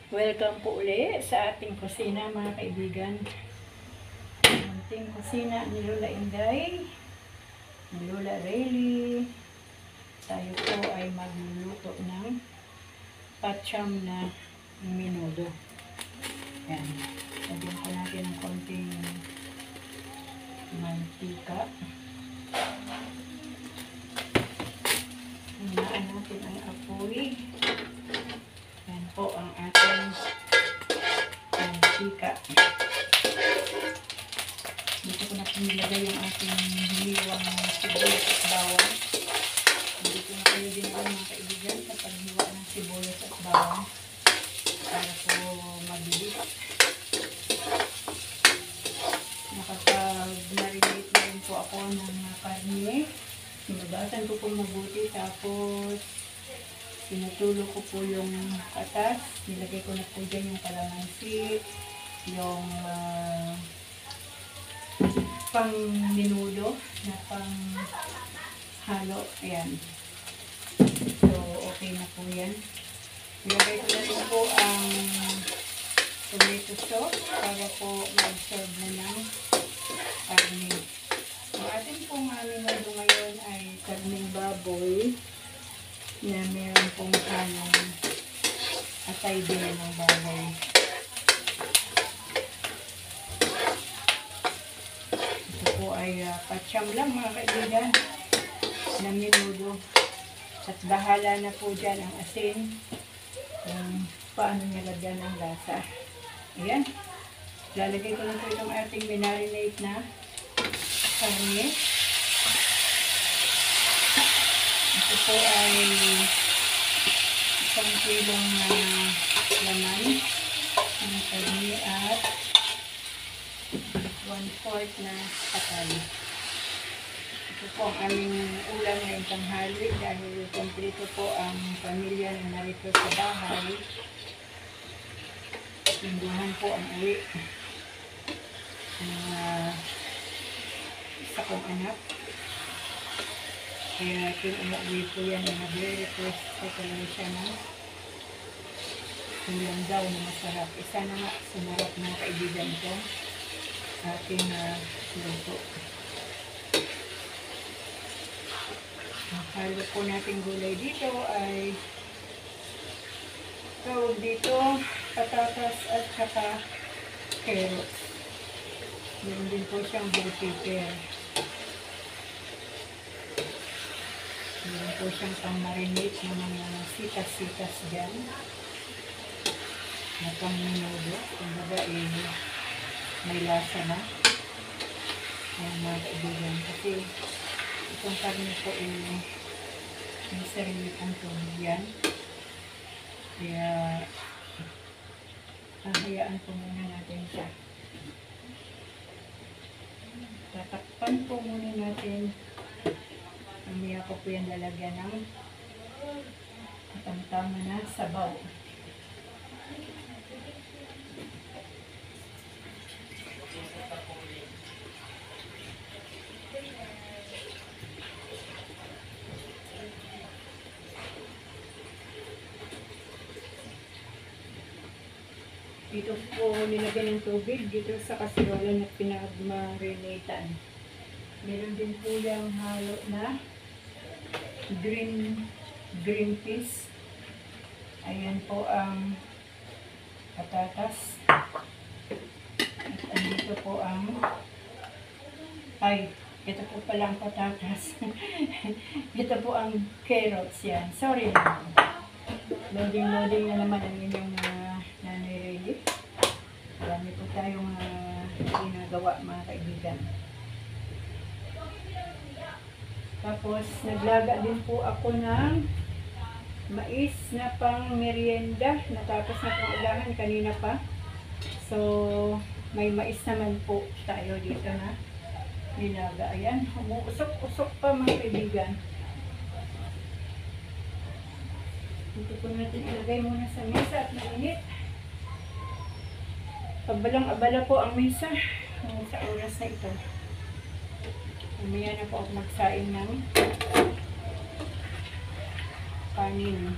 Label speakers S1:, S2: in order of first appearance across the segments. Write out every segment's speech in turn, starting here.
S1: Welcome po uli sa ating kusina mga kaibigan. Ating kusina ni Lola Inday, ni Lola Rayleigh. Tayo po ay magluluto ng pacham na menudo. Yan. Lagyan po natin ng konting mantika. Hinaan natin ang apoy. Yan po ang ating mantika. Dito ko na pinilagay yung ating hiniwang sibuyas at bawang. Dito na kayo din ako mga kaibigan sa paghiwa ng sibuyas at bawang para po mabilis. Nakapag-marinate na rin po ako ng karne. Sinubasan ko po mabuti, tapos pinutulo ko po yung katas. Nilagay ko na po dyan yung kalamansi, yung pang menudo na pang halo. Ayan. So, okay na po yan. Nilagay ko na rin po ang tomato sauce para po mag-serve na ng karne. Ang ating pong menudo ngayon ay karneng baboy na meron pong halong atay din ng baboy. Ito po ay pacham lang mga kaibigan na menudo. At bahala na po dyan ang asin kung paano nilagyan ang lasa. Ayan. Lalagay ko lang po itong ating minarinate na karne. Ito po ay 1 kilong laman ng karne at 1/4 na patay. Ito po ang aming ulam ngayong tanghali dahil kompleto po ang pamilya na narito sa bahay. Tinduhan po ang uwi ng isa kong anak. Kaya umuwi po yan na nag-request ko talaga siya ng ulam daw na masarap. Isa na nga sumarap ng kaibigan ko ating luto. Ang halo po nating gulay dito ay tawag dito patatas at saka carrots. Meron din po siyang bell pepper. Meron po siyang pang-marinate ng mga sitas-sitas dyan. Na pang-menudo. Kumbaga may lasa na. Ayan mga kaibigan. Kasi itong karne po may sarili pong tubig yan. Kaya hahayaan po muna natin siya. Tatakpan po muna natin. Mamaya ko po yan lalagyan ng tamtama na sabaw. Dito po nilagyan ng tubig dito sa kasirola na pinag-marinatan. Meron din po yung halo na green peas. Ayan po ang patatas. At andito po ang ito po palang patatas. Ito po ang carrots yan. Sorry naman. Loading na naman ang inyong Nanay Rayleigh. Marami po tayong ginagawa mga kaibigan. Tapos, naglaga din po ako ng mais na pang merienda. Natapos na pong ulangan kanina pa. So, may mais naman po tayo dito na nilaga. Ayan, umuusok-usok pa mga kaibigan. Dito po natin ilagay muna sa mesa at mainit. Pabalang-abala po ang mesa sa oras na ito. Mamaya na po ako magsaing ng kanin.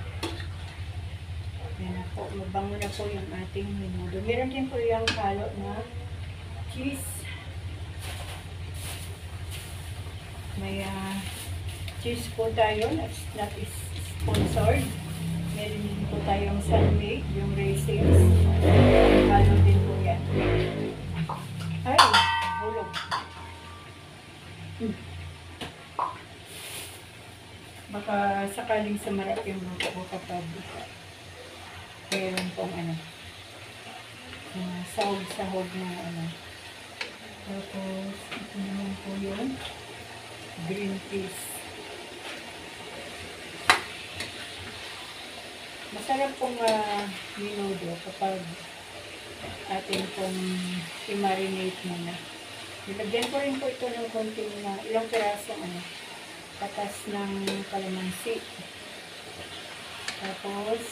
S1: Yan na po. Mabango na po yung ating menudo. Meron din po yung halo na cheese. May cheese po tayo. That is sponsored. Meron din po tayong sunmade, yung raisins. Halo din po yan. Ay, hulog. Baka sakaling sumarap yung luto ko kapag meron pong sahog na Tapos, ito naman po yun. Green peas. Masarap pong menudo kapag atin pong i-marinate muna. Nilagyan ko rin po ito ng konting ilang pirasong patas ng kalamansi. Tapos,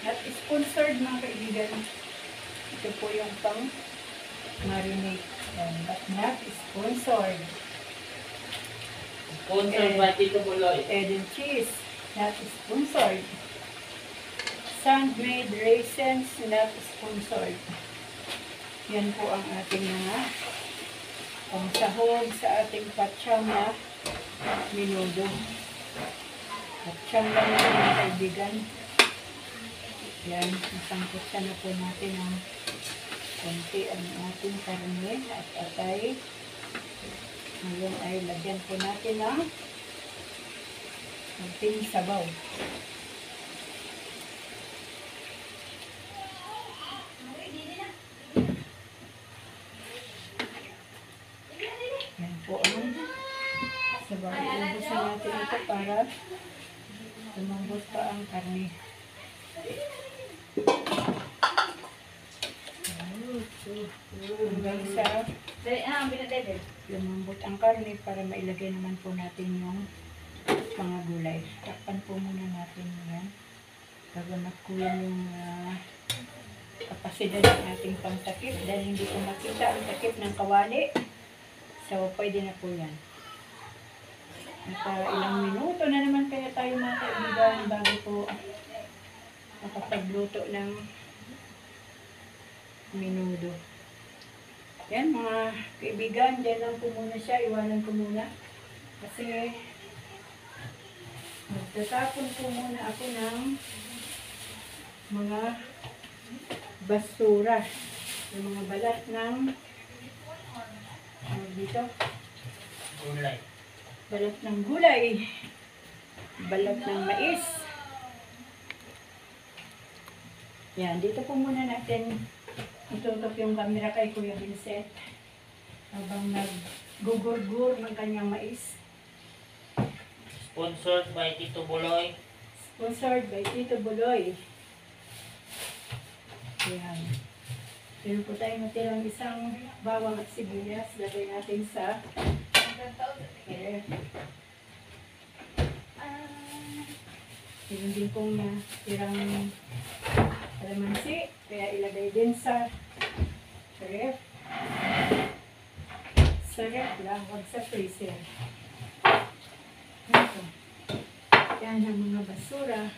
S1: not sponsored mga kaibigan. Ito po yung pang marinate. But not sponsored.
S2: Sponsored by Tito Buloy.
S1: Egg and cheese. Not sponsored. Sun-made raisins. Not sponsored. Yan po ang ating mga pangsahog sa ating patsyam na menudo. Patsyam lang na mga kaibigan. Yan, nasangkot na po natin ang konti ang ating karne at atay. Ngayon ay lagyan po natin ng konting sabaw. Yan po ang sabaw. Iubusin natin ito para lumambot pa ang karne. Hanggang sa lumambot ang karne para mailagay naman po natin yung mga gulay. Takpan po muna natin yan. Gagamot ko yan yung kapasidad ng ating pangtakip dahil hindi ko makita ang takip ng kawali. So, pwede na po yan. At ilang minuto na naman kaya tayo mga kaibigan bago po makapagluto ng menudo. Yan mga kaibigan, dyan lang po muna siya. Iwanan ko muna. Kasi magtatapon po muna ako ng mga basura. Yung mga balat ng dito?
S2: Gulay.
S1: Balat ng gulay. Balat ng mais. Yan, dito po muna natin itutok yung camera kay Kuya Vincent habang nag-gugur-gur ng kanyang mais.
S2: Sponsored by Tito Buloy.
S1: Sponsored by Tito Buloy. Yan. Meron po tayong natirang isang bawang at sibuyas. Lagay natin sa meron din pong natirang kalamansi. Kaya ilagay din sa ref. Sa ref lang, huwag sa freezer. Ito. Yan ang mga basura.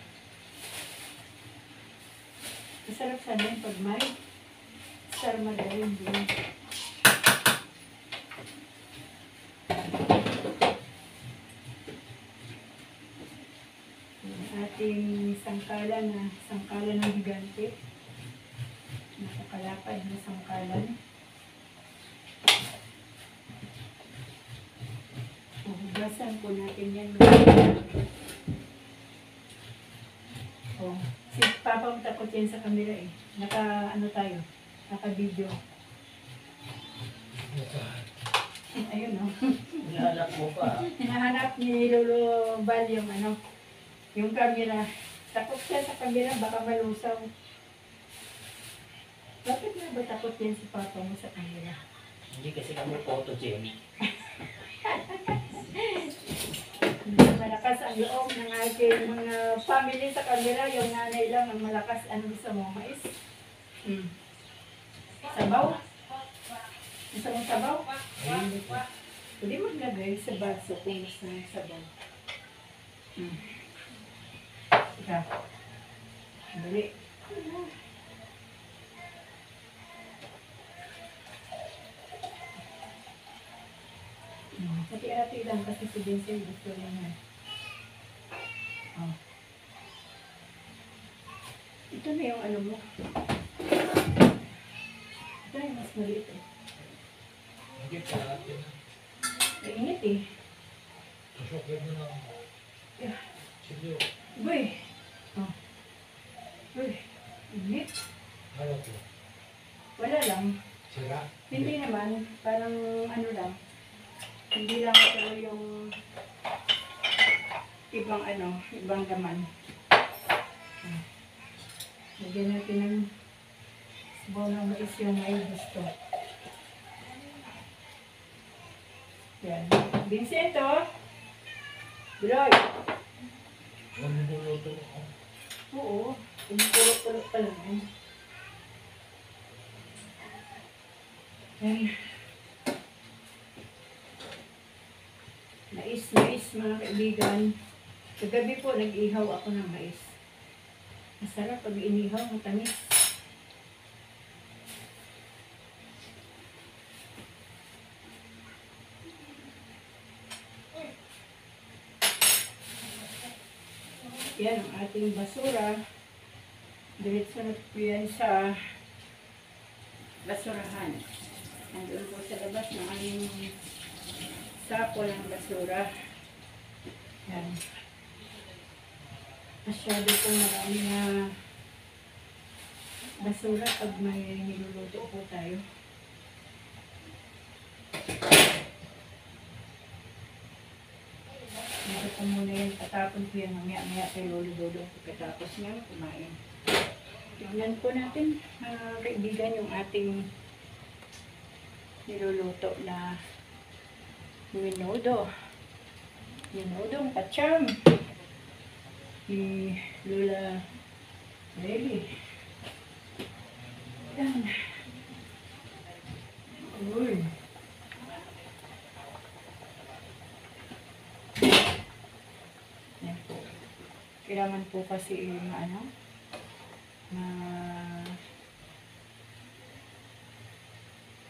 S1: Masarap sana yung pag may sarmadarin din. Yung ating sangkalan ng higante. Nakakalapad na sangkalan. Hugasan po natin yan. Oh, si Papa takot yan sa camera eh. Naka-video. Ayun oh.
S2: Hinahanap mo pa.
S1: Hinahanap ni Lolo Val yung camera. Takot siya sa camera, baka malusaw. Bakit nga ba takot yan si Papa mo sa camera?
S2: Hindi kasi kami photogenic.
S1: Malakas ang loob ng aking mga family sa camera. Yung nanay lang ang malakas. Ano gusto mo? Mais? Sabaw? Gusto mong sabaw? Pwede maglagay sa baso kung gusto mong sabaw. siya. Dali. Hati-hati lang kasi si Vincent gusto niya na. Oh. Ito na yung ano mo. Ito yung mas maliit eh.
S2: Hindi pa natin.
S1: Mainit eh.
S2: Masukid mo na.
S1: Yeah.
S2: Sige.
S1: Uy! Oh. Uy! Init.
S2: Ano to?
S1: Wala lang.
S2: Sira?
S1: Hindi naman. Parang ano lang. Hindi lang ito yung ibang ano, ibang laman. Lagyan natin ng sabaw ng mais yung may gusto. Yan. Vincent, oh! Buloy!
S2: Ano buluto mo?
S1: Oo. Pumupulot-pulot pa lang yan. Yan. Mais, mga kaibigan. Kagabi po, nag-ihaw ako ng mais. Masarap pag inihaw, matamis. Yan ang ating basura. Diretso na po yan sa basurahan. Nandun po sa labas ng aming sapo ng basura. Yan. Masyado po marami na basura pag may niluluto po tayo. Ito po muna yan. Patapon ko yan. Mamaya kay lolo-lolo pagkatapos niya kumain. Tingnan po natin, kaibigan, yung ating niluluto na minudo. Minudong pacham. Ni Lola Nelly. Yan. Uy. Yan po. Kailangan po kasi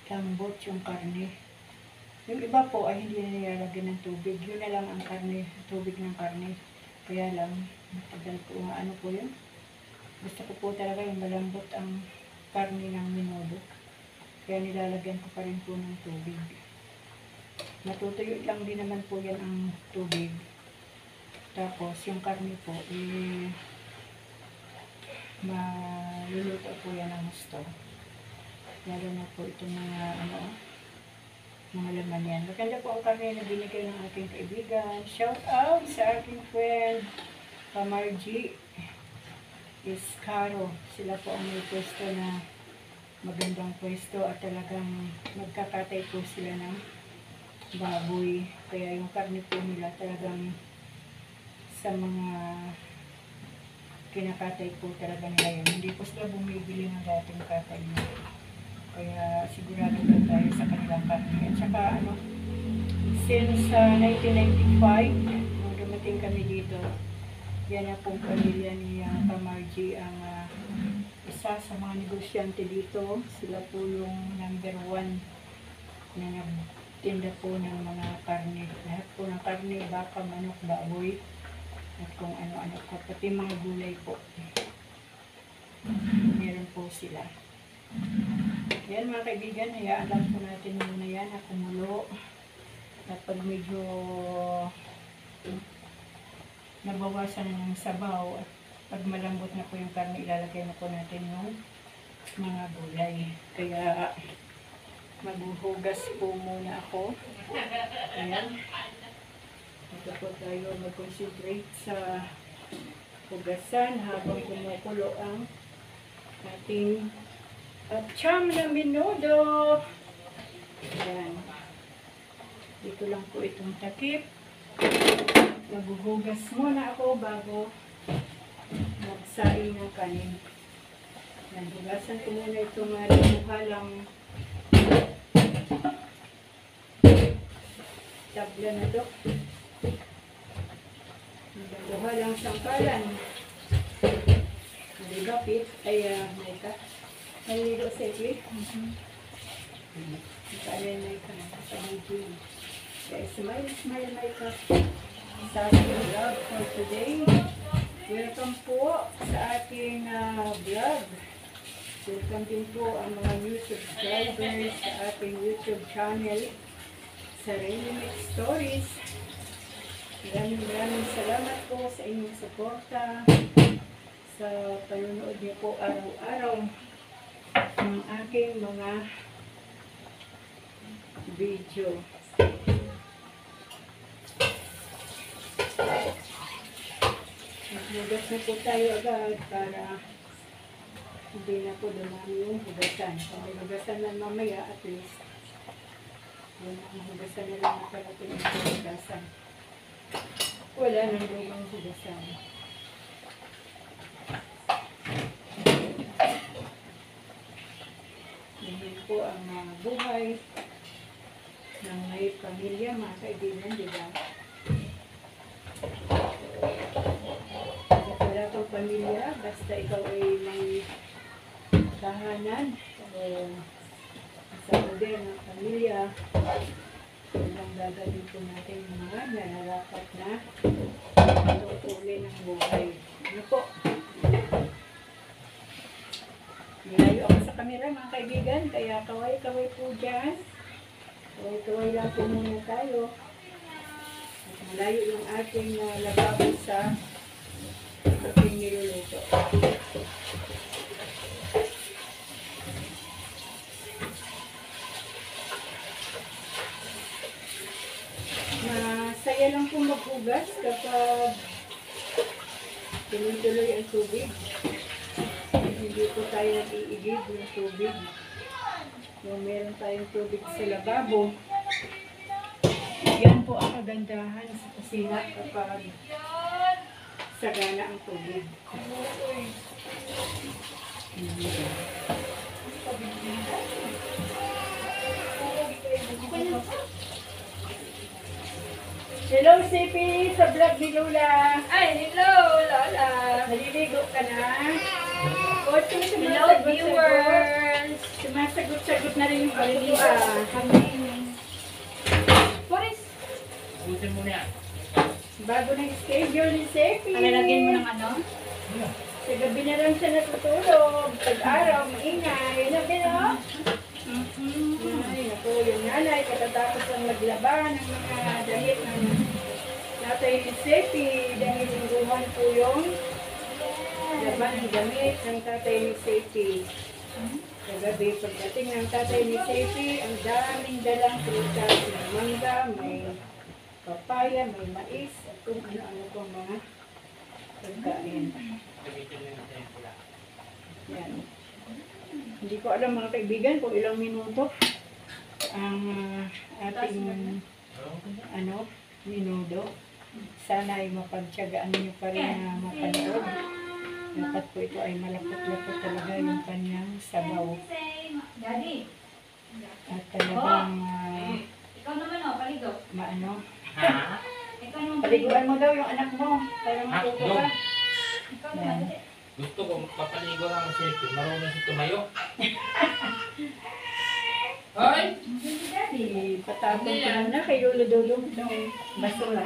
S1: lambot yung karne. Yung iba po ay hindi na nilalagyan ng tubig. Yun na lang ang karne, tubig ng karne. Kaya lang, matagal po, ano po yun? Gusto ko po talaga yung malambot ang karne ng minudo. Kaya nilalagyan ko pa rin po ng tubig. Natutuyo lang din naman po yan ang tubig. Tapos yung karne po, maluluto po yan ng gusto. Lalo na po itong mga laman yan. Maganda po ang karne na binigay ng aking kaibigan. Shout out sa aking friend, Pamarji Iscaro. Sila po ang may pwesto na magandang pwesto at talagang magkakatay po sila ng baboy. Kaya yung karne po nila talagang sa mga kinakatay po talaga nila yun. Hindi po sila bumibili ng dating katay nila. Kaya sigurado po tayo sa kanilang karne. At saka since 1995, nung dumating kami dito, yan na pong pamilya ni Pamarji ang isa sa mga negosyante dito. Sila po yung number 1 na nagtinda po ng mga karne. Lahat po ng karne, baka, manok, baboy, at kung ano-ano pa, pati mga gulay po. Meron po sila. Yan mga kaibigan, hayaan lang po natin muna yan na kumulo. At pag medyo nabawasan na ng sabaw at pag malambot na po yung karne, ilalagay na po natin yung mga gulay. Kaya maghuhugas po muna ako. Ayan. Ito po tayo mag-concentrate sa hugasan habang kumukulo ang ating pacham na minudo. Ayan. Dito lang po itong takip. Maghuhugas muna ako bago magsaing ng kanin. Hugasan ko muna itong halang tabla na to. Halang sangkalan. gapit ay may ka. Naliligo sa ikli. Kaya may ka na kapag-ibig. Kaya smile, smile, may ka. Sa ating vlog for today. Welcome po sa ating vlog. Welcome din po ang mga new subscribers sa ating YouTube channel sa Rainy Mix Stories. Maraming salamat po sa inyong suporta sa panonood niyo po araw-araw ng aking mga video. Maghugas na po tayo agad para hindi na po dumami yung hugasan. Kung may hugasan na mamaya, at least yun ang hugasan na lang nakarating ang hugasan. Wala nang lumang hugasan. Ganyan po ang buhay ng may pamilya, mga kaibigan, di ba? Kung wala kang pamilya, basta ikaw ay may tahanan o sa poder ng pamilya, ang gagawin po natin yung mga nararapat na tutulin ng buhay. Ano po? Nilayo ako sa camera mga kaibigan, kaya kaway-kaway po dyan. Kaway-kaway lang po muna tayo. At malayo yung ating lababo sa ating niluluto. Masaya lang po maghugas kapag tuloy-tuloy ang tubig. Hindi po tayo nag-iigib ng tubig. Kung meron tayong tubig sa lababo, yan po ang kagandahan sa kusina kapag sagana ang tubig. Hello, Sipi! Sa vlog ni Lola.
S3: Ay, hello, Lola.
S1: Naliligo ka na? O,
S3: Hello, viewers.
S1: Sumasagot-sagot na rin yung
S3: Naliligo
S1: pagkuha.
S3: Boris,
S2: Busin mo na yan.
S1: Bago ng schedule ni Sipi.
S3: palalagyan mo ng ano?
S1: Sa gabi na lang siya natutulog. Pag-araw, maingay. Ano, Bino? Ay, naku, yung nanay, katatapos lang maglaba ng mga damit ng tatay ni Sepi dahil lingguhan po yung laban ng damit ng tatay ni Sepi. Kagabi, pagdating ng tatay ni Sepi, ang daming dalang prutas, may mangga, may papaya, may mais, at kung ano-ano pong mga pagkain. Yan. Hindi ko alam mga kaibigan kung ilang minuto ang ating minudo. Sana ay mapagtyagaan niyo pa rin na mapanood. Dapat po ito ay malapot-lapot talaga yung kanyang sabaw.
S3: Daddy,
S1: At talagang
S3: ikaw naman o, paligo.
S1: maano.
S2: Ha?
S3: Ikaw naman
S1: Paliguan mo daw yung anak mo para matuto ka.
S3: Ikaw naman, Daddy.
S2: Gusto ko magpapaligo lang si Siyempre. Marunong si tumayo. Hoy!
S3: Si Daddy.
S1: Patapon ko muna kay Lolo Dodong ng basura.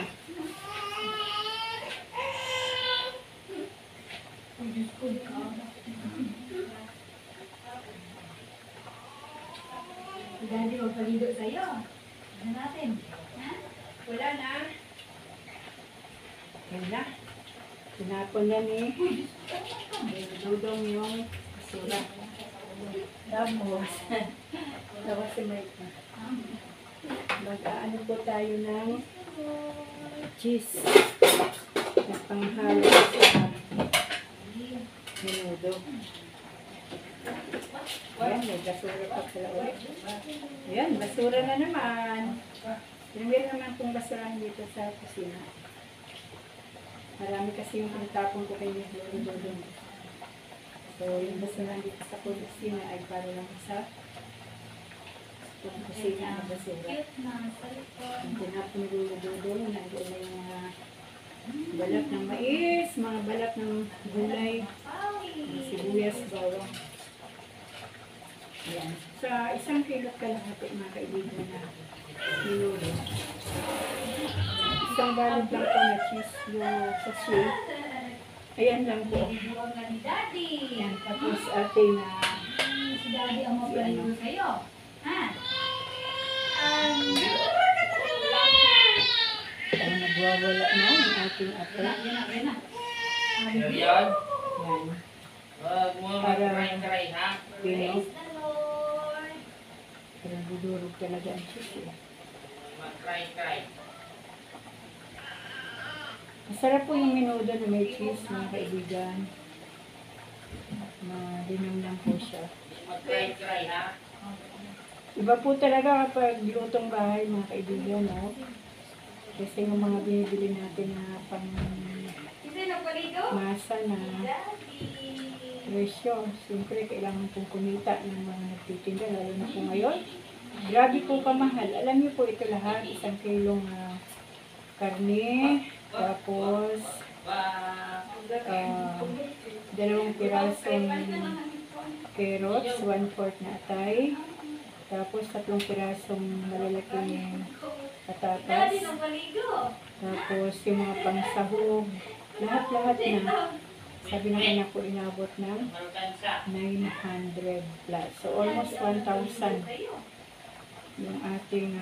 S3: Si Daddy magpaligo sa'yo. Ano natin? Ha?
S1: Wala na. Yan na. Tinapon na ni Dudong yung basura. Tapos, tapos si Mike. Mag-aano po tayo ng cheese na panghalo sa menudo. Ayan, may basura pa sila ulit. Ayan, basura na naman. Meron naman pong basurahan dito sa kusina. Marami kasi yung pagtapon ko kay Dudong. So, yung basura dito sa kusina ay para lang sa kusina na basura.
S3: Cute na, salipon.
S1: Ang tinapon ni Dudong, nandiyan na yung mga balat ng mais, mga balat ng gulay, sibuyas, bawang. Ayan. Sa 1 kilo kalahati mga kaibigan na minudo. Isang balot lang po na cheese yung sachet. Ayan lang po.
S3: Buwan nga ni Daddy.
S1: Ayan. Tapos ating
S3: Si Daddy ang mapaligo sa'yo. Ha?
S1: nagwawala na ang ating apo.
S3: Yan na.
S2: Yan.
S1: Ayan.
S2: Wag mo mag-try ha.
S1: Pino.
S3: Praise the Lord.
S1: Pero dudurog talaga ang cheese.
S2: Mag-try.
S1: Masarap po yung minudo na may cheese, mga kaibigan. Dinam lang po siya.
S2: Mag-try ha.
S1: Iba po talaga kapag lutong bahay, mga kaibigan, no? Kasi yung mga binibili natin na pang
S3: Kasi nagpaligo?
S1: masa na
S3: Daddy.
S1: presyo. Siyempre, kailangan pong kumita ng mga nagtitinda, lalo na po ngayon. Grabe po kamahal. Alam niyo po ito lahat, 1 kilong karne, tapos 2 pirasong carrots, 1/4 na atay, tapos 3 pirasong malalaking patatas,
S3: Daddy nagpaligo.
S1: tapos yung mga pangsahog, lahat-lahat na. Sabi ng anak ko, inabot ng 900 plus. So, almost 1,000 yung ating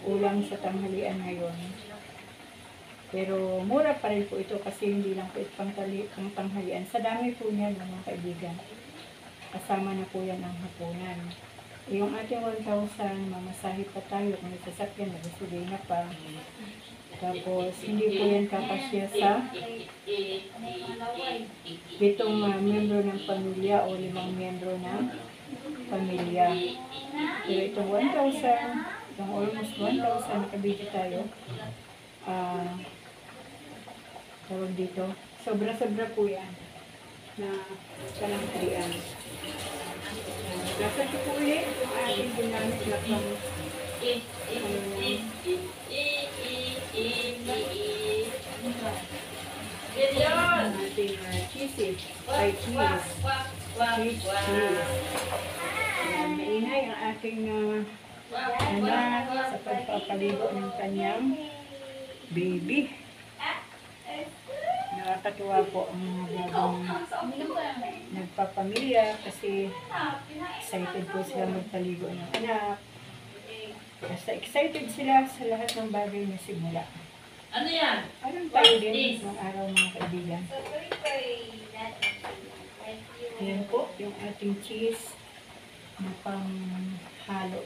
S1: ulam sa tanghalian ngayon. Pero mura pa rin po ito kasi hindi lang po ito pang tanghalian. Sa dami po niyan, mga kaibigan. Kasama na po yan ang hapunan. Yung ating 1,000, mamasahe pa tayo kung may sasakyan, nagsasabihin na pa. Tapos, hindi po yan kakasya sa 7 miyembro ng pamilya o 5 miyembro ng pamilya. Pero itong 1,000, itong almost 1,000 nakabili tayo, tawag dito, sobra-sobra po yan na kalangkarian. Lasa ko po ulit yung ating ginamit na pang ang ating cheese. Cheese. Ayan, maingay ang aking anak sa pagpapaligo ng kanyang baby. Nakakatuwa po ang mga bagong nagpapamilya kasi excited po sila magpaligo ng anak. Basta excited sila sa lahat ng bagay na simula.
S2: Ano yan?
S1: Alam tayo din ng araw, mga kaibigan. Ayan po yung ating cheese na panghalo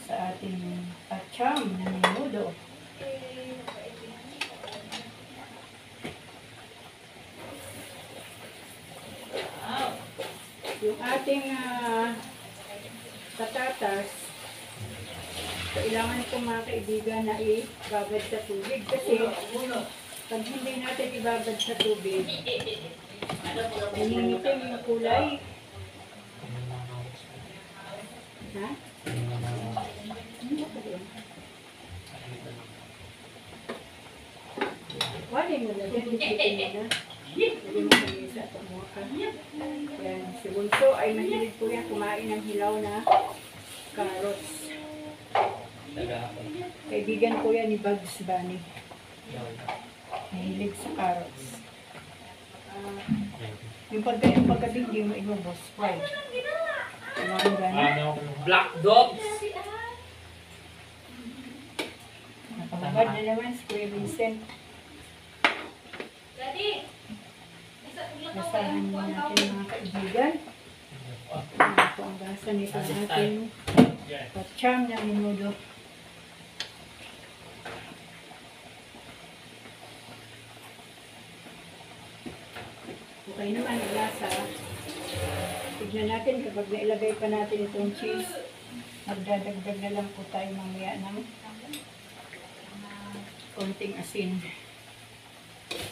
S1: sa ating pacham na menudo. Yung ating patatas, kailangan po mga kaibigan na ibabad sa tubig kasi pag hindi natin ibabad sa tubig, nangingitim yung kulay. Ha? Ano ba yun? Wala mo na dyan, isipin mo na. Hindi mo kami sa pamukha. Yan, si Bunso ay mahilig po yan kumain ng hilaw na carrots. Kaibigan ko yan ni Bugs Bunny. Mahilig sa carrots. Yung paggabi hindi mo inubos. Why? Ano gano'n?
S2: Black dogs.
S1: Nakababad na naman si Kuya Vincent.
S3: Daddy.
S1: Basahan mo natin mga kaibigan. Ano po ang basa nito natin. Pacham na menudo. Okay naman ang lasa. Tignan natin kapag nailagay pa natin itong cheese. Magdadagdag na lang po tayo mamaya ng konting asin.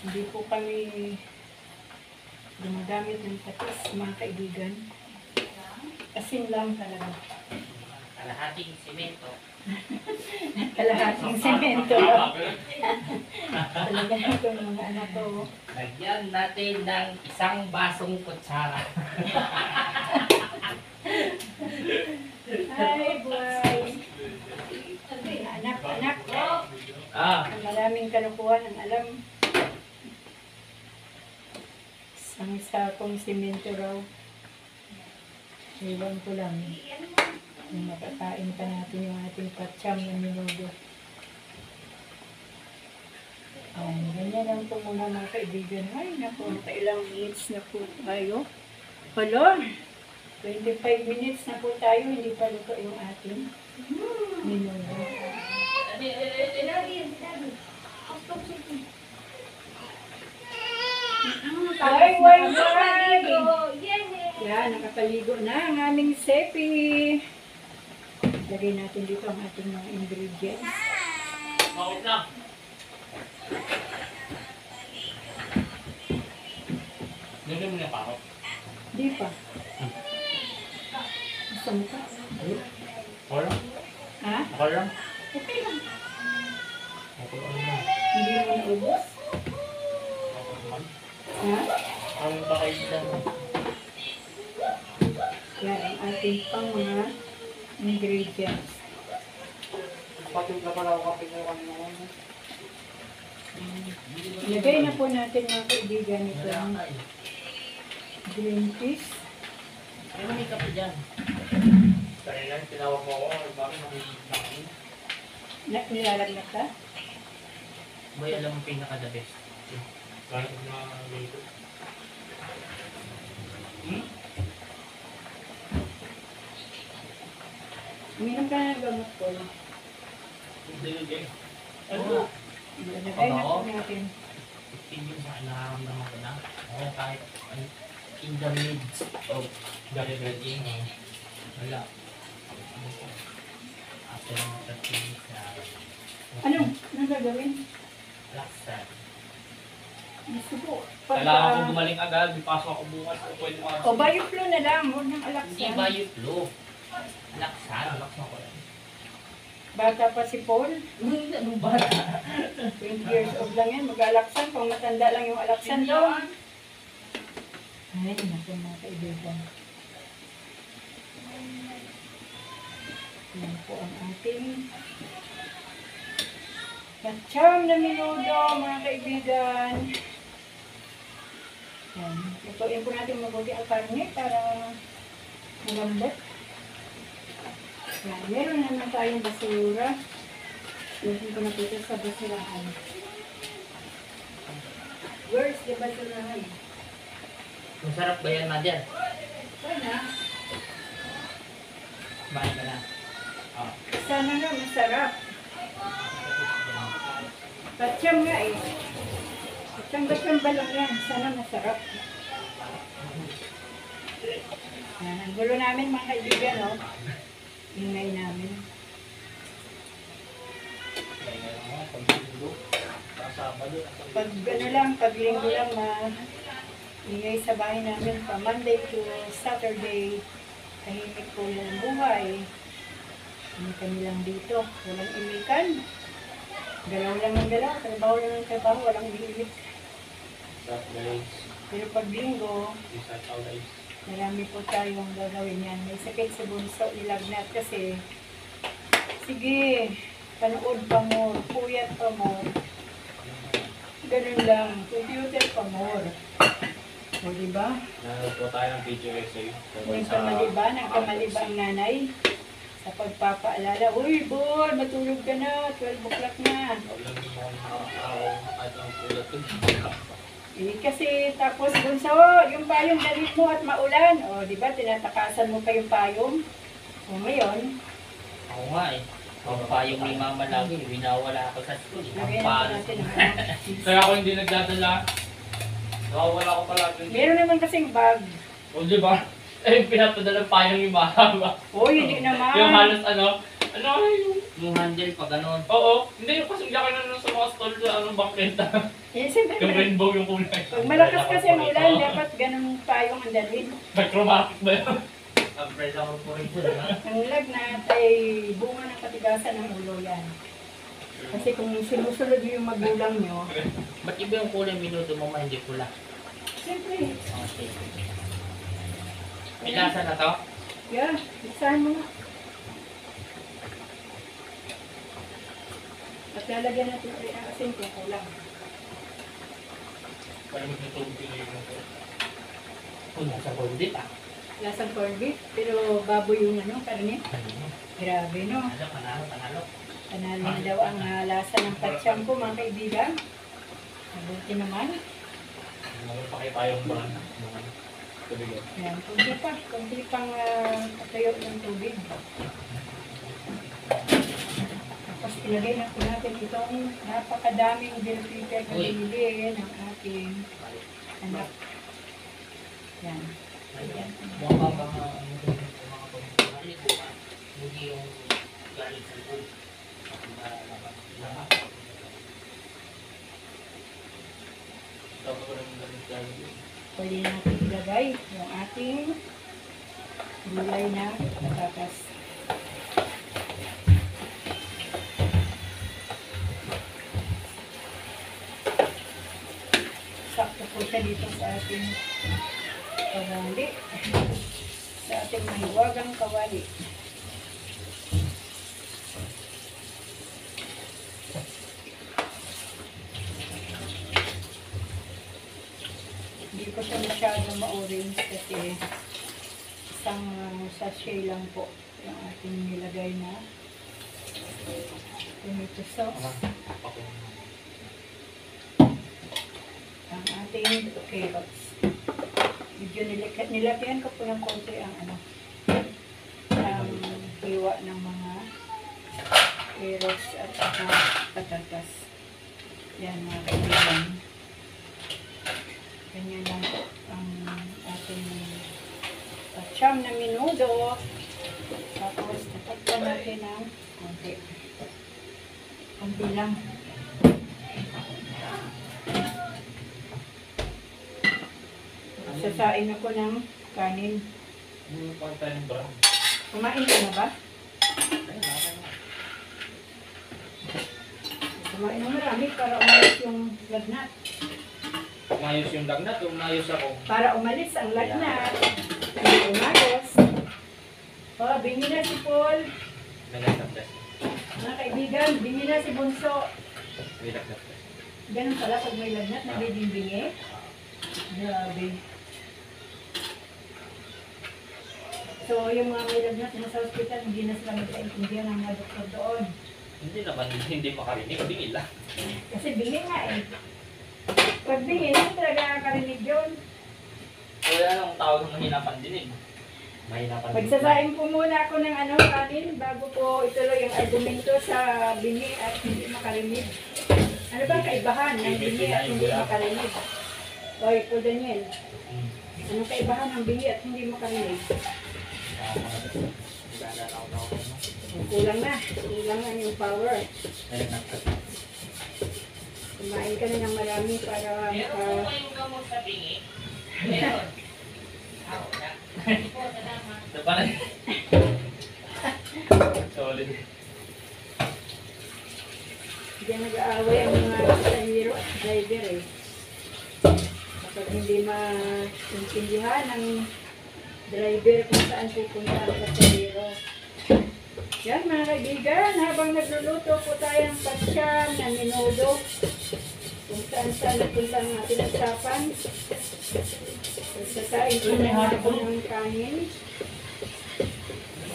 S1: Hindi po kami gumagamit ng patis, mga kaibigan. Asin lang talaga.
S2: Kalahating simento.
S1: Kalahating semento. Talaga itong mga anak ko.
S2: Lagyan natin ng isang basong kutsara.
S1: Ay, buhay. Anak.
S2: Ah,
S1: Maraming kalukuhan ang alam. Isang sakong simento raw. Iwan ko lang. Kung makakain pa natin yung ating patsyam na minudo. Ganyan lang po muna mga kaibigan. Ay, naku, nakailang minutes na po tayo. Hala, 25 minutes na po tayo. Hindi pa luto yung ating minudo. Ay, why? Yan, nakapaligo na ang aming sepi. Lagay natin dito ang ating mga ingredients.
S2: maut na. Nilagyan mo na yung parot.
S1: Di pa. Gusto mo ka?
S2: Okay lang.
S1: Ha?
S2: Okay lang.
S1: Okay lang.
S2: Okay lang na.
S1: Hindi mo naubos?
S2: Okay naman.
S1: Ha?
S2: Ang bakay lang.
S1: Yan ang ating pang mga ingredients.
S2: Patong ka pala ako kapit ng ano.
S1: Lagay na po natin mga kaibigan ito ang green peas.
S2: Ano may kape dyan? Kanina, tinawag mo ako. Bakit nakikita?
S1: Nilalagnat ka?
S2: Boy, alam mo pinaka-the best. Bakit na dito?
S1: Uminom ka na ng gamot ko.
S2: Hindi yun.
S1: Ano? Lagay na po natin.
S2: Hindi sa nararamdaman ko na. Oo, kahit in the midst of everything. Wala. After ng 30 minutes na
S1: Anong gagawin?
S2: laksan.
S1: Gusto ko.
S2: Kailangan ko gumaling agad. May pasok ako bukas. Pwede mo
S1: O, bioflow na lang. Huwag nang
S2: Hindi
S1: alaksan.
S2: ba yung flu? Laksan. Laksan ko lang.
S1: Bata pa si Paul.
S2: Anong bata?
S1: 20 years old lang yan. Mag-alaksan. Pang matanda lang yung alaksan daw. Ay, naku mga kaibigan. Yan po ang ating patsyam na minudo, mga kaibigan. Yan. Lutuin po natin mabuti ang karne para malambot. Yan. Meron naman tayong basura. Lutuin ko na po ito sa basurahan. Where's the basurahan?
S2: Masarap ba yan, Madian?
S1: Sana.
S2: Bahay ka na. Ah.
S1: Sana nga masarap. Patsyam nga eh. Patsyam ba lang yan? Sana masarap. Yan, ang gulo namin mga kaibigan, no? Ingay namin. Pag ano lang, pag linggo lang, ingay sa bahay namin pa Monday to Saturday. Tahimik po yung buhay. Hindi kami lang dito. Walang imikan. Galaw lang ng galaw. Trabaho lang ng trabaho. Walang bilik. Pero pag linggo, marami po tayong gagawin yan. May sakit sa bunso, nilagnat kasi. Sige, panood pa mo, puyat pa mo. Ganun lang, computer pa mo. O diba?
S2: Nanood po tayo ng video guys sa'yo.
S1: Nagkamali ba ang nanay? Sa pagpapaalala, uy, Bon, matulog ka na, 12 o'clock na. Kasi tapos bunso, yung payong dalit mo at maulan. O, di ba, tinatakasan mo pa yung payong. O, ngayon,
S2: Ako nga eh. Ang payong ni mama lagi, winawala ako sa school. Ang
S1: lagyan
S2: palo.
S1: natin ang
S2: Kaya ako hindi nagdadala. Nawawala ko pala.
S1: meron naman kasing bag.
S2: O di ba? Eh, pinapadala payong ni mama.
S1: O, hindi naman.
S2: Yung halos ano yung handle pa ganon. Oo, hindi yung kasing laki na sa mga stall sa anong bangketa.
S1: Eh, siyempre,
S2: Yung rainbow yung kulay.
S1: pag malakas kasi ang ulan, dapat ganun payong ang dalhin.
S2: Chromatic ba yun? Ang presa ko po rin po, di ba?
S1: Ang lagnat ay bunga ng katigasan ng ulo yan. Kasi kung sinusunod yung magulang nyo,
S2: Ba't iba yung kulay minuto mo ma, hindi pula?
S1: siyempre,
S2: Okay. May lasa na to?
S1: yeah, isahan mo nga. At lalagyan natin ulit ang asin kung kulang.
S2: Parang magtutubig na yung ito. Kung nasa kundi pa.
S1: Lasang corned beef, pero baboy yung ano, karne. Grabe no.
S2: Panalo.
S1: Panalo na daw ang lasa ng patsyam ko mga kaibigan. Mabuti naman.
S2: Meron pa kayo tayong brand. Tubig yun.
S1: Yan, kunti pang patayo ng tubig. Tapos ilagay na po natin itong napakadaming bell pepper na binili ng aking anak. Yan. Ayan.
S2: Mukha ba mga hindi yung galit sa food. Tapos ko rin galit.
S1: Pwede natin ilagay yung ating gulay na patatas. Sakto po siya dito sa ating kawali. Sa ating mahiwagang kawali. Hindi ko siya masyado ma-orange kasi isang sachet lang po yung ating nilagay na tomato sauce. Ang ating carrots. Medyo nilagyan ko po ng konti ang ang hiwa ng mga carrots at patatas. Yan mga kaibigan. Ganyan lang po ang ating patsyam na minudo. Tapos tatakpan natin ng konti. Konti lang. Sasain ako ng kanin.
S2: Yung pagkain brown.
S1: Kumain ka na ba? Kumain na marami para umalis yung lagnat.
S2: Umayos yung lagnat, umayos ako.
S1: Para umalis ang lagnat. Hindi umalis. Oh, bingi na si Paul.
S2: May lagnat test.
S1: Mga kaibigan, bingi na si Bunso.
S2: May lagnat test.
S1: Ganun pala pag may lagnat, nagiging bingi. Grabe. So, yung mga may lagnat na sa hospital, hindi na sila magkaintindihan ng mga doktor doon.
S2: Hindi naman, hindi makarinig, bingil lang.
S1: Kasi bingi nga eh. Pag bingi, hindi talaga nakakarinig yun.
S2: Wala lang tawag ng mahina pandinig. Mahina pandinig.
S1: Pagsasain po muna ako ng kanin bago ko ituloy yung argumento sa bingi at hindi makarinig. Ano ba ang kaibahan ng bingi at hindi makarinig? Oy, po Daniel. Anong kaibahan ng bingi at hindi makarinig? Kulang na. Kulang na yung power. Kumain ka na ng marami para
S2: yung gamot sa bingi? Meron. Ito pala. Solid.
S1: Diyan nag-aaway ang mga pasahero at driver eh. Kapag hindi maintindihan ng driver kung saan pupunta ang pasahero. Yan mga kaibigan, habang nagluluto po tayo ng patsyam na minudo, kung saan napunta ang ating usapan. Sasain po na ako ng kanin.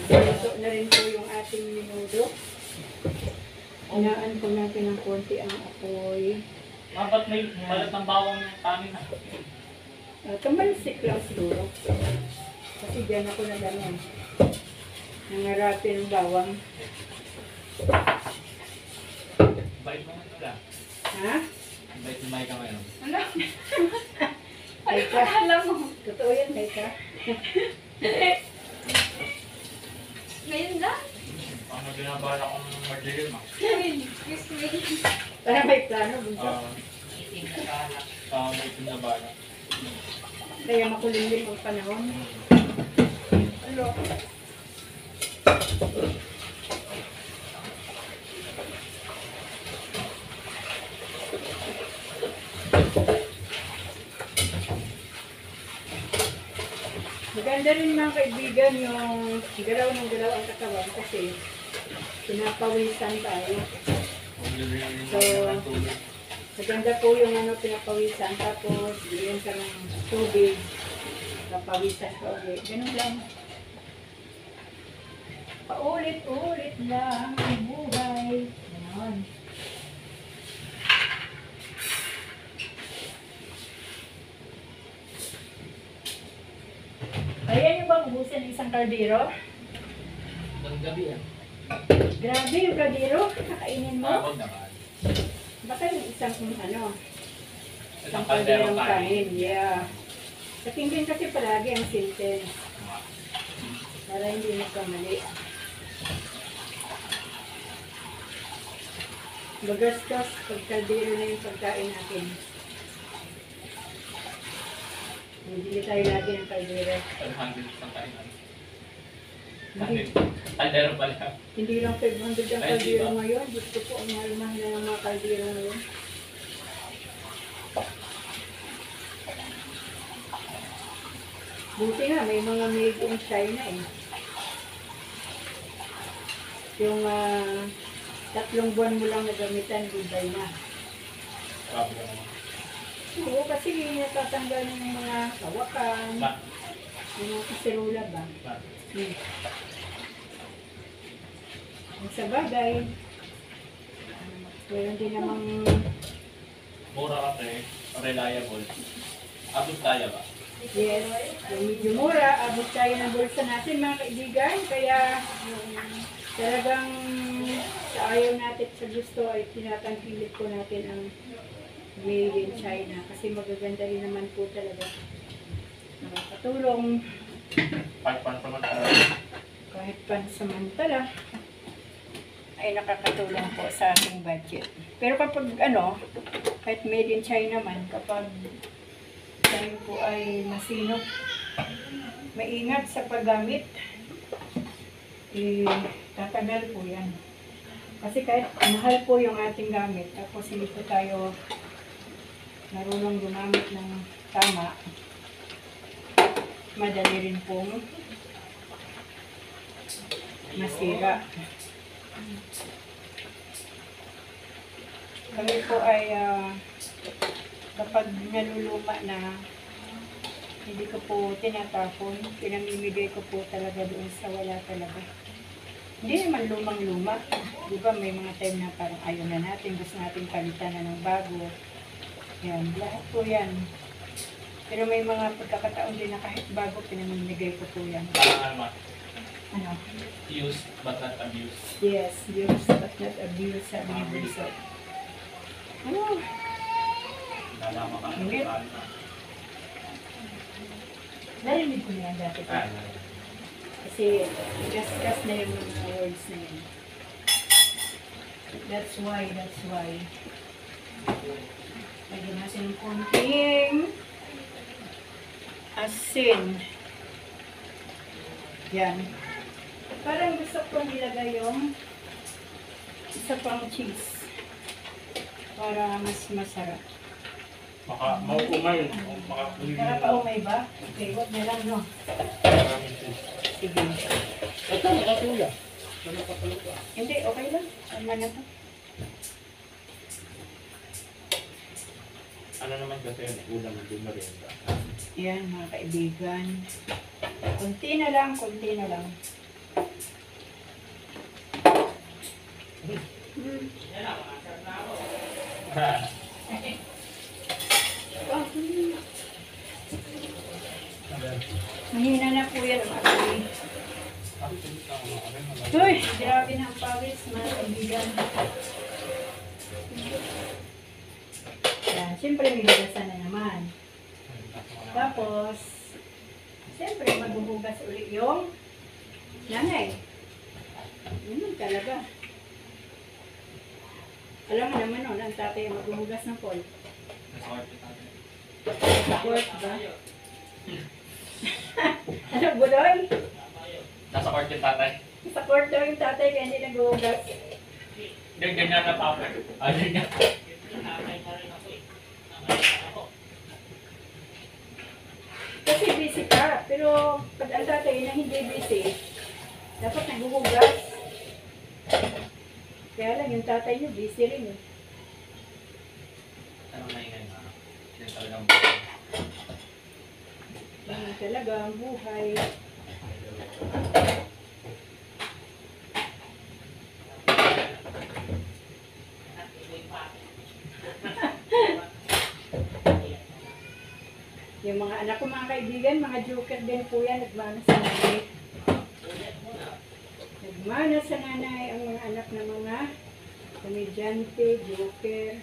S1: Luto na rin po yung ating minudo. Inaan po natin ng konti ang apoy.
S2: Ba't may balat ng bawang yung kanin na?
S1: Kamansik lang siguro. Kasi dyan ako na ganyan. Nangarati ng bawang.
S2: Bait mo nga ito lang.
S1: Ha?
S2: Bait mo ka ngayon.
S3: Ano?
S1: Ay ka.
S3: Alam mo.
S1: Totoo yan, ay ka.
S3: Ngayon lang.
S2: Paano binabala kong mag-dilim ah?
S3: Excuse me.
S1: Para may plano. Bunso.
S2: May pinabala.
S1: Kaya makulimlim ang panahon. Tulo. Maganda rin mga kaibigan yung galaw ng galaw ang katawan kasi pinapawisan tayo. So, maganda po yung ano pinapawisan tapos bigyan ka ng tubig, papawisan ka ulit. Ganun lang. Paulit-ulit lang ang buhay. Ganun. Kaya nyo bang ubusin ng isang kaldero?
S2: Ang gabi yan.
S1: Grabe yung kaldero. Kakainin mo.
S2: Huwag naman.
S1: Baka yung isang ano, isang
S2: Isang
S1: kalderong
S2: kalderong
S1: kanin. Yeah. Sa tingin kasi palagi ang sentence. Para hindi magkamali. Magastos pag kaldero na yung pagkain natin. Hindi tayo lagi ng kaldero.
S2: 500 isang kainan.
S1: Hindi,
S2: Kaldero pala.
S1: hindi lang 500 ang
S2: Ay,
S1: kaldero
S2: di ba?
S1: ngayon. Gusto ko ang mahal-mahal na ng mga kaldero ngayon. Buti nga, may mga made in China eh. Yung 3 buwan mo lang nagamitan, goodbye na.
S2: Grabe ka naman.
S1: Oo, kasi natatanggal ng mga kawakan,
S2: Ma.
S1: yung mga kaserula ba?
S2: Ma.
S1: Ang sa bagay, meron din namang
S2: Mura kasi. Reliable. Abot kaya ba?
S1: yes, yung medyo mura, abot tayo ng bulsa natin mga kaibigan, kaya talagang sa ayaw natin sa gusto ay tinatangkilik po natin ang made in China kasi magaganda rin naman po talaga. Nakakatulong
S2: 5 naman pala.
S1: kahit pansamantala ay nakakatulong po sa ating budget. Pero kapag ano, kahit made in China man, kapag tayo po ay masinop, maingat sa paggamit, tatagal po yan. Kasi kahit mahal po yung ating gamit, tapos hindi po tayo marunong gumamit ng tama, madali rin pong masira. Kami po ay kapag naluluma na, hindi ko po tinatapon, pinamimigay ko po talaga doon sa wala talaga. Hindi naman lumang-luma. Di ba may mga time na parang ayaw na natin, gusto natin palitan na ng bago. Yan, lahat po yan. Pero may mga pagkakataon din na kahit bago, pinamimigay ko po yan.
S2: Parang
S1: Ano?
S2: use but not abuse.
S1: Yes, use but not abuse, sabi ni Bunso. Ano?
S2: Nalama ka.
S1: Ingit. Narinig ko na yan dati pa. Kasi gas-gas na yung mga words na yun. That's why. Lagyan natin ng konting asin. Yan. Parang gusto ko nilagay yung isa pang cheese para mas masarap.
S2: Baka mauumay. Baka
S1: Nakakaumay ba? Okay, wag na lang, no? Sige.
S2: Ito, nakatula. Nakapalula.
S1: Hindi, okay lang. Tama na to.
S2: Ano naman kasi yun, ulam din na rin.
S1: Yan, mga kaibigan. Kunti na lang. Mahina na po yan, mga kaibigan. Uy, grabe na ang pawis, mga kaibigan. Yan, siyempre may hugasan na naman. Tapos, siyempre maghuhugas ulit yung nanay. Yun talaga. Alam mo naman nun, ang tatay ang maghuhugas ng pol. Support ba? Ano, buloy?
S2: Nasa court yung tatay.
S1: Sa court daw yung tatay kaya hindi nag-uugas.
S2: Ganyan na papa. Ganyan.
S1: Kasi busy ka, pero pag ang tatay na hindi busy, dapat naghuhugas. Kaya lang yung tatay niyo busy rin eh.
S2: Ano na yun? Yan talagang
S1: Ganun talaga ang buhay. Yung mga anak ko, mga kaibigan, mga joker din po yan, nagmana sa nanay. Nagmana sa nanay ang mga anak ng mga komedyante, joker.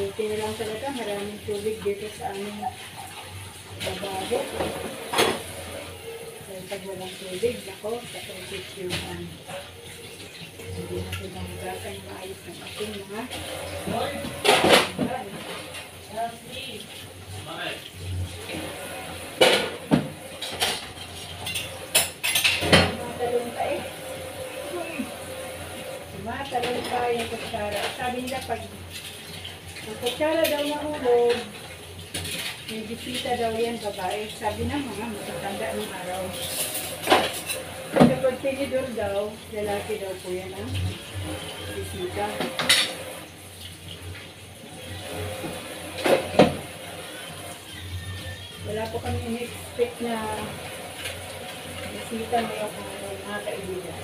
S1: Buti na lang talaga, maraming tubig dito sa aming babado. Dahil pag walang tubig, ako, sakritis yung hindi na silang hugasan maayos ng ating mga tumatalon ka eh. Tumatalon ka yung kutsara. Sabi nila pag ang kutsara daw mahulog, may bisita daw yan babae. Sabi ng mga matatanda ng araw. Kapag tinidor daw, lalaki daw po yan ang bisita. Wala po kami in-expect na bisita ngayong mga kaibigan.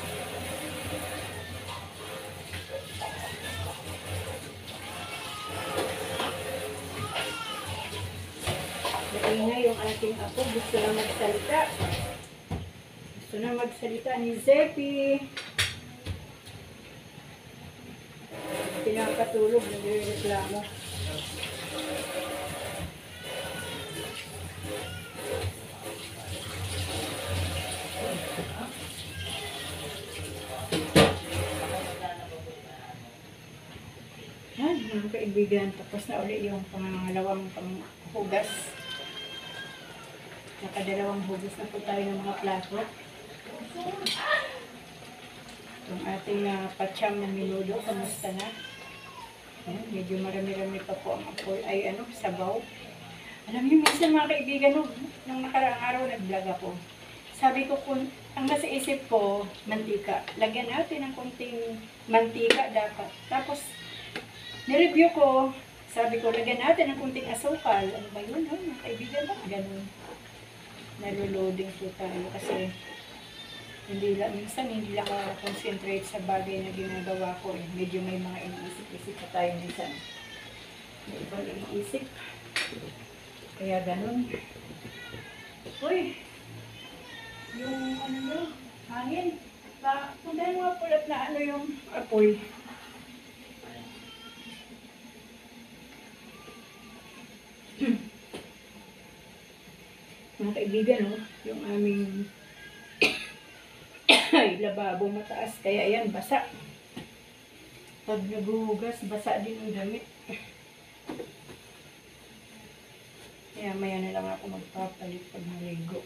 S1: Naingay yung ating apo, gusto na magsalita. Gusto na magsalita ni Zeppy. Pinapatulog, nagre-reklamo. Yan, mga kaibigan, tapos na ulit yung pangalawang panghugas. Nakadalawang hugas na po tayo ng mga plato. Yung ating pacham na minudo, kamusta na? Ayan, medyo marami-rami pa po ang apoy, ay sabaw. Alam niyo, minsan mga kaibigan, nung nakaraang araw nag-vlog ako. Sabi ko, kung ang nasa isip ko, mantika. Lagyan natin ng konting mantika dapat. Tapos, nireview ko, sabi ko, lagyan natin ng konting asukal. Ano ba yun, mga kaibigan ba? Ganun. Naluloding po tayo kasi minsan hindi lang ako concentrate sa bagay na ginagawa ko eh. Medyo may mga iniisip-isip pa tayo minsan. May ibang iniisip. Kaya ganun. Uy! Yung hangin. Kung dahil mga pulat na yung apoy. Mga kaibigan, yung aming ay, lababo mataas. Kaya yan, basa. Pag naguhugas, basa din yung damit. Kaya maya na lang ako magpapalit pag naligo.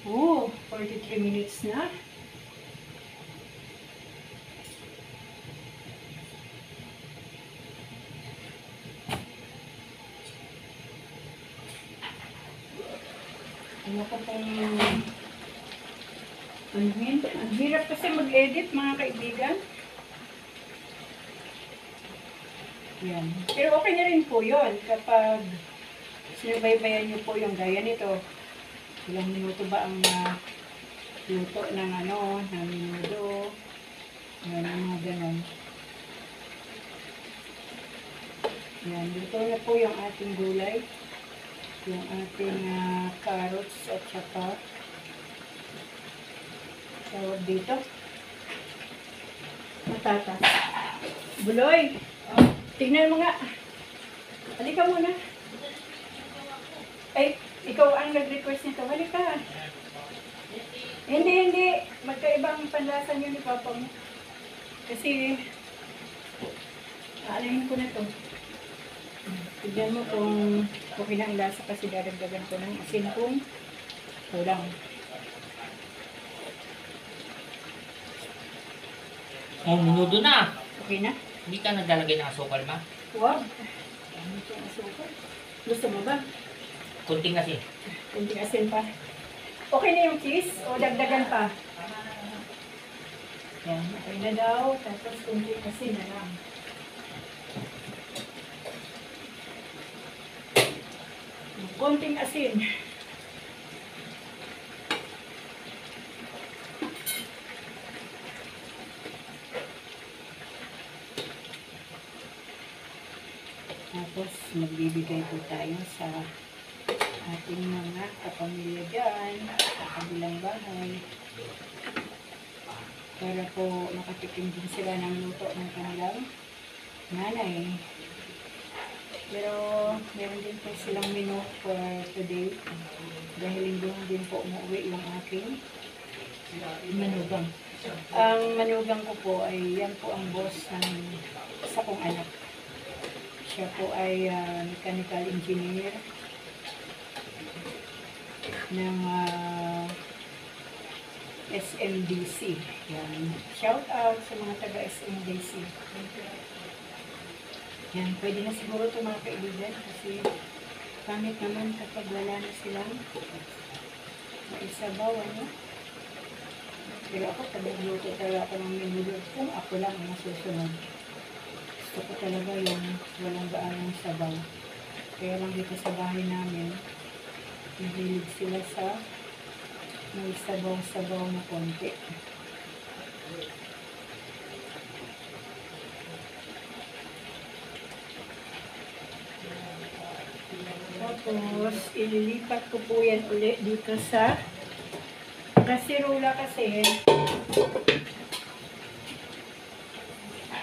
S1: Oh, 43 minutes na. Ano ko pong ang hirap kasi mag-edit mga kaibigan. Yan. Pero okay na rin po yun kapag sinubaybayan nyo po yung gaya nito. Ilang minuto ba ang luto ng ng minuto. Yan, mga ganon. Yan, luto na po yung ating gulay. Yung ating carrots at saka tawag dito patatas. Buloy! Oh. Tingnan mo nga. Halika muna. Ay, ikaw ang nag-request nito. Halika. Hindi. Magkaibang panlasa niyo ni Papa mo. Kasi, aalahin ko na to. Tignan mo kung okay na ang lasa kasi dadagdagan ko ng asin kung kulang.
S2: Oh, minudo na.
S1: Okay na?
S2: Hindi ka naglalagay ng asukal, ma?
S1: Wow. Ano itong asukal? Gusto mo ba?
S2: Kunting asin.
S1: Kunting asin pa. Okay na yung cheese o dagdagan pa? Yan, okay na daw. Tapos kunting asin na lang. Konting asin. Tapos magbibigay po tayo sa ating mga kapamilya dyan, sa kabilang bahay. Para po makatikim din sila ng luto ng kanilang nanay. Pero meron din po silang menu for today. Dahil linggo din po umuwi yung aking manugang. Ang manugang ko po ay yan po ang boss ng isa kong anak. Siya po ay mechanical engineer ng SMDC. Yan. Shout out sa mga taga SMDC. Yan, pwede na siguro ito mga kaibigan kasi pangit naman kapag wala na silang maisabaw, ano? Pero ako, pag nagluto talaga ako ng menudo, kung ako lang ang masusunod. Gusto ko talaga yung walang gaanong sabaw. Kaya lang dito sa bahay namin, nahilig sila sa may sabaw-sabaw na konti. Tapos, ililipat ko po yan ulit dito sa kasirola kasi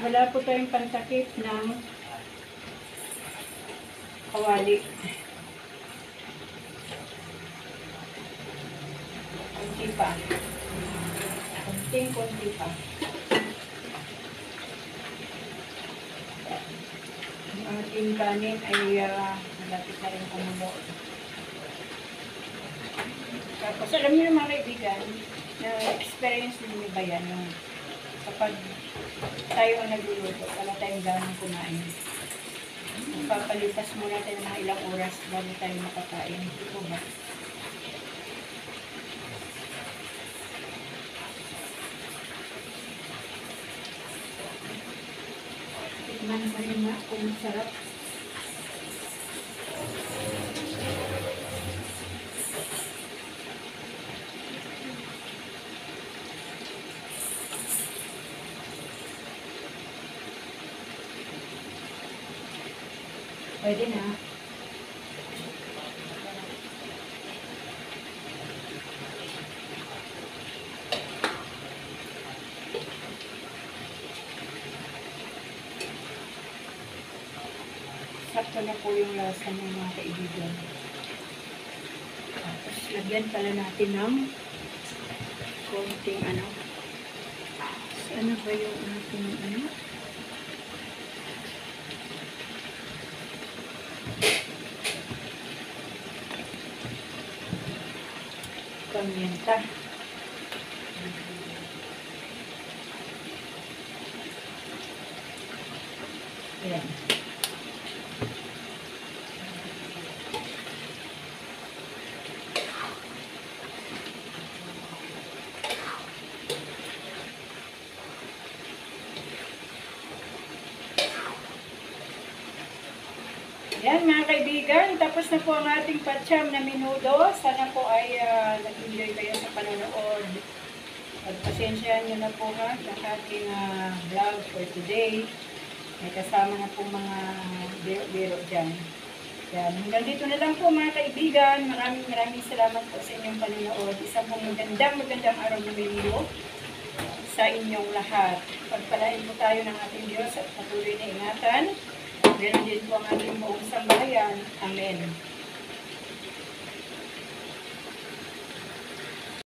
S1: wala po tayong pantakip ng kawali. Kunti pa. Kunti pa. Ang ating kanin ay malapit na rin kumulo. Tapos alam niyo mga kaibigan, na experience din ba yan yung kapag tayo ang nagluluto, wala tayong ganang kumain. Papalipas muna tayo ng mga ilang oras bago tayo makakain. Ito ba? Tikman ko rin nga kung masarap. Pwede na. Sakto na po yung lasa ng mga kaibigan. Tapos lagyan pala natin ng konting ano. Ano ba yung ating ano? Pamienta. Ayan. Yan mga kaibigan, tapos na po ang ating patsyam na minudo. Sana po ay nag-enjoy kayo sa panonood. Pagpasensyahan nyo na po ha sa ating vlog for today. May kasama na po mga biro-biro dyan. Yan. Hanggang dito na lang po mga kaibigan. Maraming salamat po sa inyong panonood. Isang pong magandang araw na linggo sa inyong lahat. Pagpalain po tayo ng ating Diyos at patuloy na ingatan Meron din po ang ating buong sambahayan. Amen.